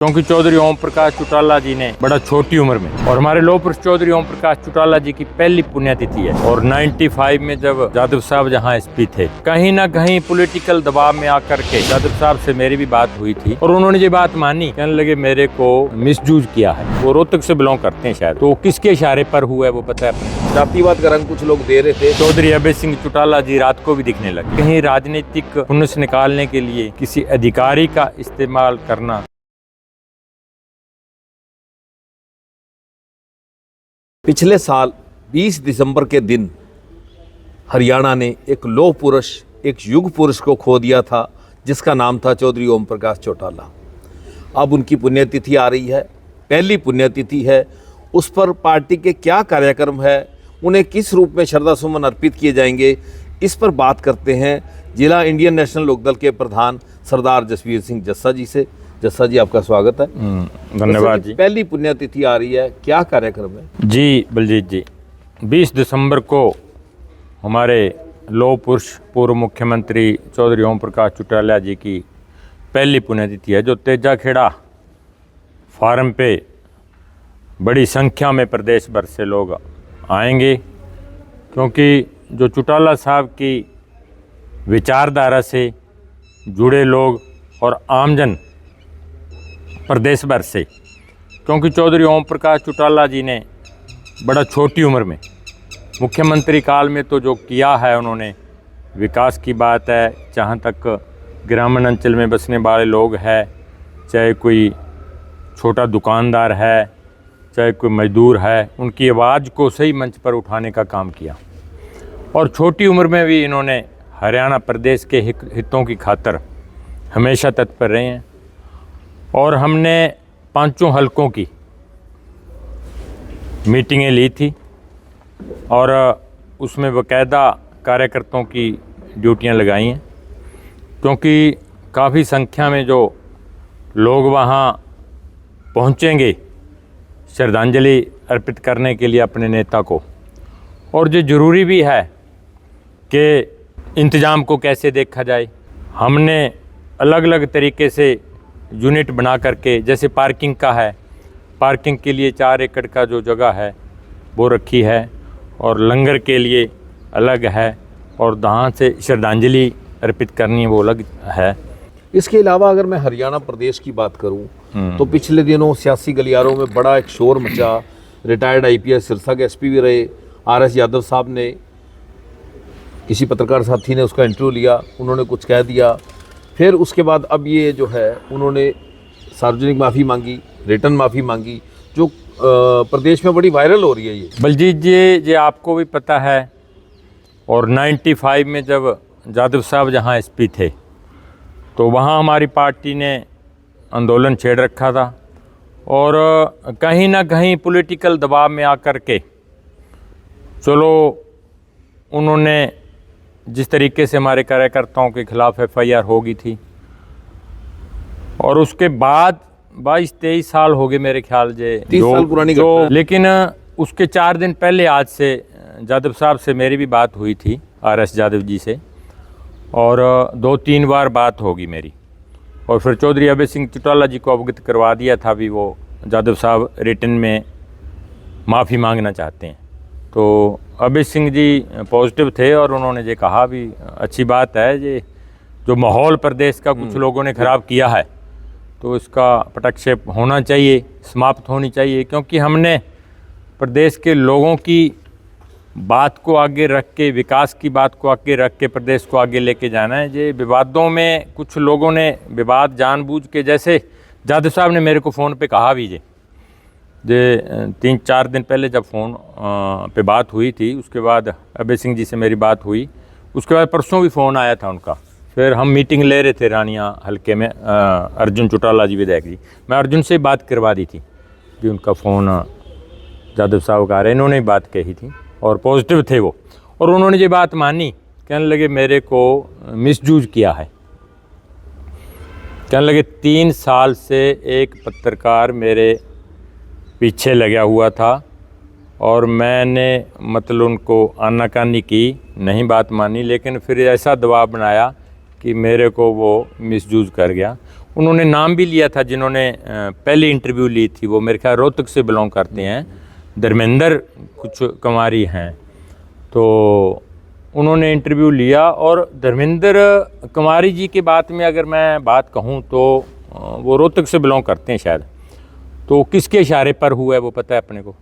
क्योंकि चौधरी ओम प्रकाश चौटाला जी ने बड़ा छोटी उम्र में, और हमारे लौह पुरुष चौधरी ओम प्रकाश चौटाला जी की पहली पुण्यतिथि है। और 95 में जब जादव साहब जहां एसपी थे, कहीं ना कहीं पॉलिटिकल दबाव में आकर के जादव साहब से मेरी भी बात हुई थी और उन्होंने ये बात मानी। कहने लगे मेरे को मिसयूज किया है। वो रोहतक से बिलोंग करते हैं शायद, तो किसके इशारे पर हुआ है वो पता है अपने। जातिवाद का रंग कुछ लोग दे रहे थे। चौधरी अभय सिंह चौटाला जी रात को भी दिखने लगे। कहीं राजनीतिक हुनस निकालने के लिए किसी अधिकारी का इस्तेमाल करना। पिछले साल 20 दिसंबर के दिन हरियाणा ने एक लौह पुरुष, एक युग पुरुष को खो दिया था, जिसका नाम था चौधरी ओम प्रकाश चौटाला। अब उनकी पुण्यतिथि आ रही है, पहली पुण्यतिथि है। उस पर पार्टी के क्या कार्यक्रम है, उन्हें किस रूप में श्रद्धा सुमन अर्पित किए जाएंगे, इस पर बात करते हैं जिला इंडियन नेशनल लोकदल के प्रधान सरदार जसवीर सिंह जस्सा जी से। जस्सा जी, आपका स्वागत है। धन्यवाद जी। पहली पुण्यतिथि आ रही है, क्या कार्यक्रम है? जी बलजीत जी, 20 दिसंबर को हमारे लौह पुरुष पूर्व मुख्यमंत्री चौधरी ओम प्रकाश चौटाला जी की पहली पुण्यतिथि है, जो तेजाखेड़ा फार्म पे बड़ी संख्या में प्रदेश भर से लोग आएंगे। क्योंकि जो चौटाला साहब की विचारधारा से जुड़े लोग और आमजन प्रदेश भर से, क्योंकि चौधरी ओम प्रकाश चौटाला जी ने बड़ा छोटी उम्र में मुख्यमंत्री काल में तो जो किया है उन्होंने, विकास की बात है, जहाँ तक ग्रामीण अंचल में बसने वाले लोग हैं, चाहे कोई छोटा दुकानदार है, चाहे कोई मजदूर है, उनकी आवाज़ को सही मंच पर उठाने का काम किया। और छोटी उम्र में भी इन्होंने हरियाणा प्रदेश के हितों की खातिर हमेशा तत्पर रहे हैं। और हमने 5 हलकों की मीटिंगें ली थी और उसमें बाकायदा कार्यकर्ताओं की ड्यूटियां लगाई हैं। क्योंकि काफ़ी संख्या में जो लोग वहाँ पहुँचेंगे श्रद्धांजलि अर्पित करने के लिए अपने नेता को, और जो ज़रूरी भी है कि इंतज़ाम को कैसे देखा जाए। हमने अलग अलग तरीके से यूनिट बना करके, जैसे पार्किंग का है, पार्किंग के लिए 4 एकड़ का जो जगह है वो रखी है, और लंगर के लिए अलग है, और जहाँ से श्रद्धांजलि अर्पित करनी है वो अलग है। इसके अलावा अगर मैं हरियाणा प्रदेश की बात करूं तो पिछले दिनों सियासी गलियारों में बड़ा एक शोर मचा। रिटायर्ड आईपीएस सिरसा के एसपी भी रहे आरएस यादव साहब ने, किसी पत्रकार साथी ने उसका इंटरव्यू लिया, उन्होंने कुछ कह दिया। फिर उसके बाद अब ये जो है उन्होंने सार्वजनिक माफ़ी मांगी, रिटर्न माफ़ी मांगी, जो प्रदेश में बड़ी वायरल हो रही है। ये बलजीत जी, ये आपको भी पता है। और 95 में जब जादव साहब जहाँ एसपी थे, तो वहाँ हमारी पार्टी ने आंदोलन छेड़ रखा था, और कहीं ना कहीं पॉलिटिकल दबाव में आकर के चलो उन्होंने जिस तरीके से हमारे कार्यकर्ताओं के खिलाफ एफआईआर हो गई थी, और उसके बाद 22-23 साल हो गए मेरे ख्याल से, 30 साल पुरानी घटना। लेकिन उसके 4 दिन पहले आज से जादव साहब से मेरी भी बात हुई थी, आरएस यादव जी से, और 2-3 बार बात होगी मेरी। और फिर चौधरी अभय सिंह चौटाला जी को अवगत करवा दिया था भी, वो जादव साहब रिटर्न में माफ़ी मांगना चाहते हैं। तो अभय सिंह जी पॉजिटिव थे और उन्होंने ये कहा भी अच्छी बात है, ये जो माहौल प्रदेश का कुछ लोगों ने ख़राब किया है तो इसका पटक्षेप होना चाहिए, समाप्त होनी चाहिए। क्योंकि हमने प्रदेश के लोगों की बात को आगे रख के, विकास की बात को आगे रख के प्रदेश को आगे लेके जाना है। ये विवादों में कुछ लोगों ने विवाद जानबूझ के, जैसे जादव साहब ने मेरे को फ़ोन पे कहा भी, जे 3-4 दिन पहले जब फ़ोन पे बात हुई थी, उसके बाद अभय सिंह जी से मेरी बात हुई, उसके बाद परसों भी फ़ोन आया था उनका। फिर हम मीटिंग ले रहे थे रानिया हल्के में, अर्जुन चौटाला जी विधायक जी, मैं अर्जुन से बात करवा दी थी कि उनका फ़ोन जादव साहब का आ रहा है, इन्होंने बात कही थी और पॉजिटिव थे वो। और उन्होंने ये बात मानी, कहने लगे मेरे को मिसयूज किया है। कहने लगे 3 साल से एक पत्रकार मेरे पीछे लगा हुआ था और मैंने मतलब उनको आनाकानी की, नहीं बात मानी, लेकिन फिर ऐसा दबाव बनाया कि मेरे को वो मिसयूज कर गया। उन्होंने नाम भी लिया था जिन्होंने पहली इंटरव्यू ली थी, वो मेरे ख्याल रोहतक से बिलोंग करते हैं, धर्मेंद्र कुछ कुमारी हैं। तो उन्होंने इंटरव्यू लिया और धर्मेंद्र कुमारी जी के बात में अगर मैं बात कहूँ तो वो रोहतक से बिलोंग करते हैं शायद। तो किसके इशारे पर हुआ है वो पता है अपने को,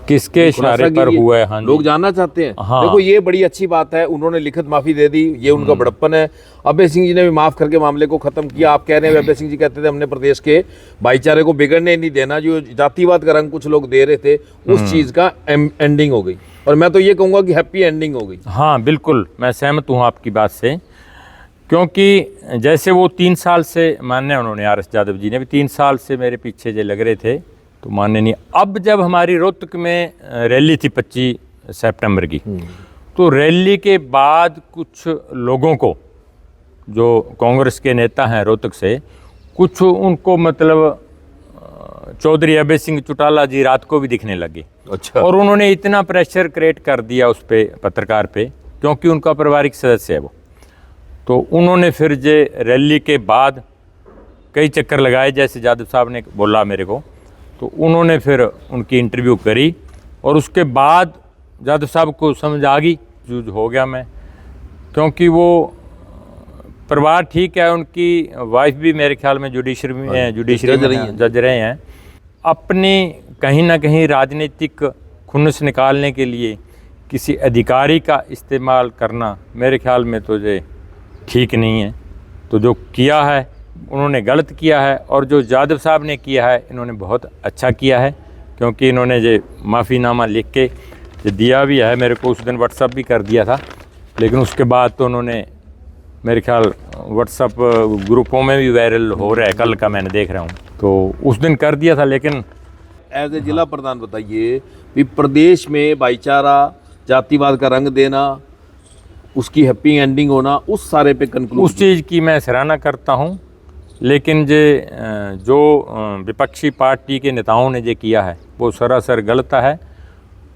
किसके इशारे पर हुआ है? हाँ, लोग जानना चाहते हैं। हाँ। देखो ये बड़ी अच्छी बात है, उन्होंने लिखित माफी दे दी, ये उनका बड़प्पन है। अभय सिंह जी ने भी माफ करके मामले को खत्म किया। आप कह रहे हैं अभय सिंह जी कहते थे हमने प्रदेश के भाईचारे को बिगड़ने नहीं देना, जो जातिवाद का रंग कुछ लोग दे रहे थे उस चीज का एंडिंग हो गई, और मैं तो ये कहूंगा कि हैप्पी एंडिंग हो गई। हाँ बिल्कुल, मैं सहमत हूँ आपकी बात से, क्योंकि जैसे वो 3 साल से मानने उन्होंने RS यादव जी ने भी 3 साल से मेरे पीछे जो लग रहे थे तो मानने नहीं। अब जब हमारी रोहतक में रैली थी 25 सितंबर की, तो रैली के बाद कुछ लोगों को, जो कांग्रेस के नेता हैं रोहतक से, कुछ उनको मतलब चौधरी अभय सिंह चौटाला जी रात को भी दिखने लगे। अच्छा। और उन्होंने इतना प्रेशर क्रिएट कर दिया उस पे, पत्रकार पे, क्योंकि उनका पारिवारिक सदस्य है वो। तो उन्होंने फिर जे रैली के बाद कई चक्कर लगाए, जैसे यादव साहब ने बोला मेरे को, तो उन्होंने फिर उनकी इंटरव्यू करी और उसके बाद यादव साहब को समझ आ गई, जूझ हो गया मैं, क्योंकि वो परिवार ठीक है, उनकी वाइफ भी मेरे ख्याल में जुडिशरी में जज रहे हैं। अपनी कहीं ना कहीं राजनीतिक खुन्नस निकालने के लिए किसी अधिकारी का इस्तेमाल करना मेरे ख्याल में तो ये ठीक नहीं है। तो जो किया है उन्होंने गलत किया है, और जो यादव साहब ने किया है इन्होंने बहुत अच्छा किया है, क्योंकि इन्होंने ये माफ़ीनामा लिख के ये दिया भी है मेरे को, उस दिन व्हाट्सअप भी कर दिया था, लेकिन उसके बाद तो उन्होंने मेरे ख्याल व्हाट्सअप ग्रुपों में भी वायरल हो रहा है, कल का मैंने देख रहा हूँ, तो उस दिन कर दिया था। लेकिन एज ए जिला प्रधान बताइए कि प्रदेश में भाईचारा, जातिवाद का रंग देना, उसकी हैप्पी एंडिंग होना, उस सारे पे कंक्लूड, उस चीज़ की मैं सराहना करता हूँ। लेकिन जो विपक्षी पार्टी के नेताओं ने जो किया है वो सरासर गलत है।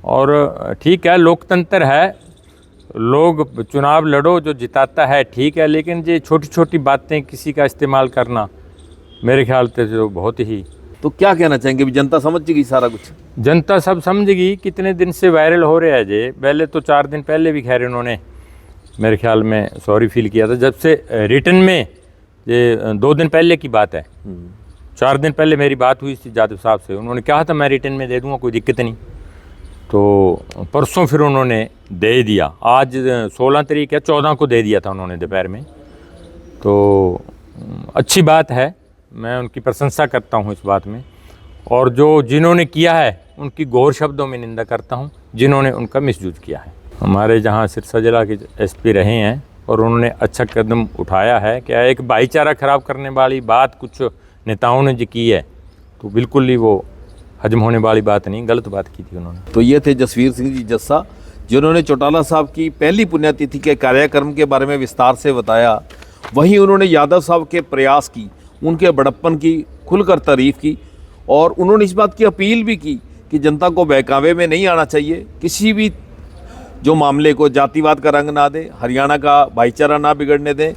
और ठीक है, लोकतंत्र है, लोग चुनाव लड़ो, जो जिताता है ठीक है, लेकिन ये छोटी छोटी बातें किसी का इस्तेमाल करना मेरे ख्याल से जो बहुत ही। तो क्या कहना चाहेंगे, भी जनता समझ गई सारा कुछ? जनता सब समझेगी, कितने दिन से वायरल हो रहा है जे। पहले तो 4 दिन पहले भी खैर उन्होंने मेरे ख्याल में सॉरी फील किया था, जब से रिटर्न में, ये 2 दिन पहले की बात है, 4 दिन पहले मेरी बात हुई थी यादव साहब से, उन्होंने कहा था मैं रिटर्न में दे दूंगा, कोई दिक्कत नहीं। तो परसों फिर उन्होंने दे दिया, आज 16 तारीख है, 14 को दे दिया था उन्होंने दोपहर में। तो अच्छी बात है, मैं उनकी प्रशंसा करता हूँ इस बात में, और जो जिन्होंने किया है उनकी घोर शब्दों में निंदा करता हूँ, जिन्होंने उनका मिसयूज किया है। हमारे जहाँ सिरसा जिला के SP रहे हैं और उन्होंने अच्छा कदम उठाया है। क्या एक भाईचारा ख़राब करने वाली बात कुछ नेताओं ने जो की है, तो बिल्कुल ही वो हजम होने वाली बात नहीं, गलत बात की थी उन्होंने। तो ये थे जसवीर सिंह जी जस्सा, जिन्होंने चौटाला साहब की पहली पुण्यतिथि के कार्यक्रम के बारे में विस्तार से बताया। वहीं उन्होंने यादव साहब के प्रयास की, उनके बड़प्पन की खुलकर तारीफ की, और उन्होंने इस बात की अपील भी की कि जनता को बहकावे में नहीं आना चाहिए, किसी भी जो मामले को जातिवाद का रंग ना दे, हरियाणा का भाईचारा ना बिगड़ने दें,